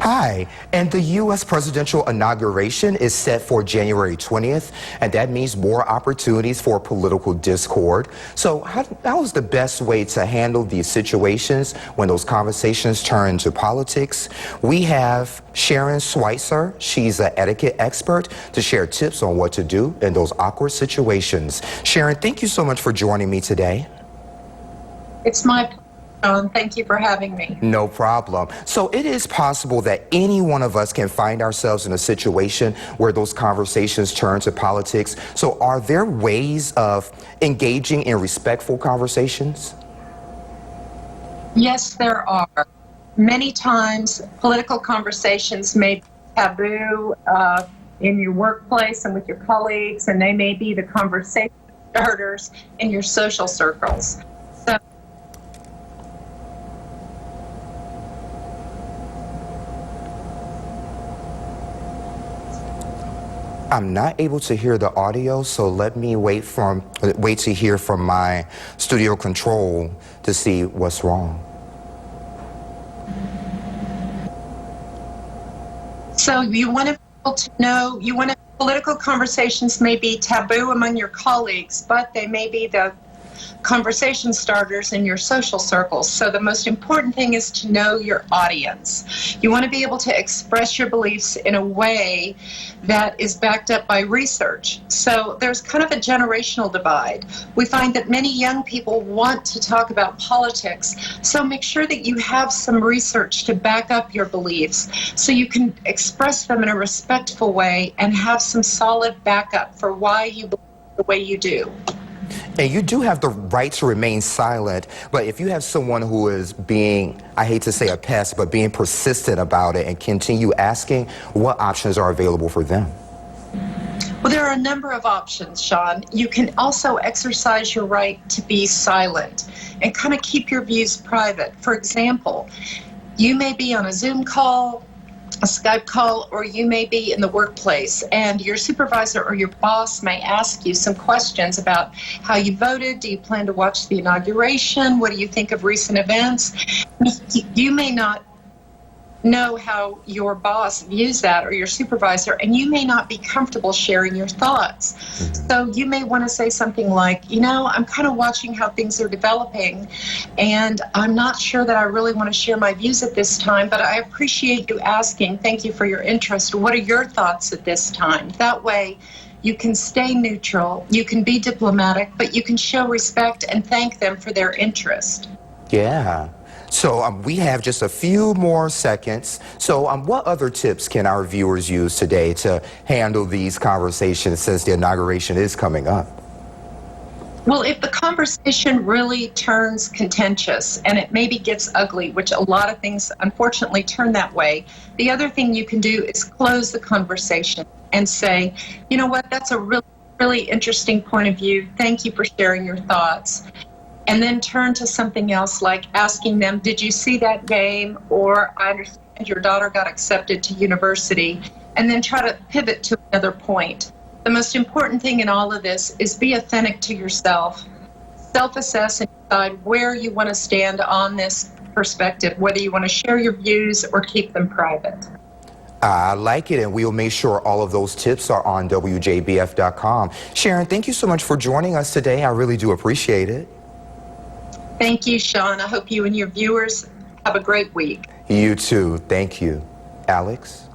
Hi, and the U.S. presidential inauguration is set for January 20th, and that means more opportunities for political discord. So how is the best way to handle these situations when those conversations turn to politics? We have Sharon Schweitzer. She's an etiquette expert to share tips on what to do in those awkward situations. Sharon, thank you so much for joining me today. It's my pleasure. Thank you for having me. No problem. So it is possible that any one of us can find ourselves in a situation where those conversations turn to politics. So are there ways of engaging in respectful conversations? Yes, there are. Many times political conversations may be taboo in your workplace and with your colleagues, and they may be the conversation starters in your social circles. So I'm not able to hear the audio, so let me wait to hear from my studio control to see what's wrong. So you want people to know, political conversations may be taboo among your colleagues, but they may be the conversation starters in your social circles. So the most important thing is to know your audience. You want to be able to express your beliefs in a way that is backed up by research. So there's kind of a generational divide. We find that many young people want to talk about politics, so make sure that you have some research to back up your beliefs so you can express them in a respectful way and have some solid backup for why you believe the way you do. And you do have the right to remain silent, but if you have someone who is being, I hate to say a pest, but being persistent about it and continue asking, what options are available for them? Well, there are a number of options, Shawn. You can also exercise your right to be silent and kind of keep your views private. For example, you may be on a Zoom call, a Skype call, or you may be in the workplace and your supervisor or your boss may ask you some questions about how you voted. Do you plan to watch the inauguration? What do you think of recent events? You may not know how your boss views that or your supervisor, and you may not be comfortable sharing your thoughts. So you may want to say something like, I'm kind of watching how things are developing, and I'm not sure that I really want to share my views at this time, but I appreciate you asking. Thank you for your interest. What are your thoughts at this time? That way, you can stay neutral, you can be diplomatic, but you can show respect and thank them for their interest. Yeah. So we have just a few more seconds. So what other tips can our viewers use today to handle these conversations since the inauguration is coming up? Well, if the conversation really turns contentious and it maybe gets ugly, which a lot of things unfortunately turn that way, the other thing you can do is close the conversation and say, you know what, that's a really, really interesting point of view. Thank you for sharing your thoughts. And then turn to something else, like asking them, did you see that game? Or I understand your daughter got accepted to university. And then try to pivot to another point. The most important thing in all of this is be authentic to yourself. Self-assess and decide where you want to stand on this perspective, whether you want to share your views or keep them private. I like it, and we'll make sure all of those tips are on WJBF.com. Sharon, thank you so much for joining us today. I really do appreciate it. Thank you, Shawn. I hope you and your viewers have a great week. You too. Thank you. Alex?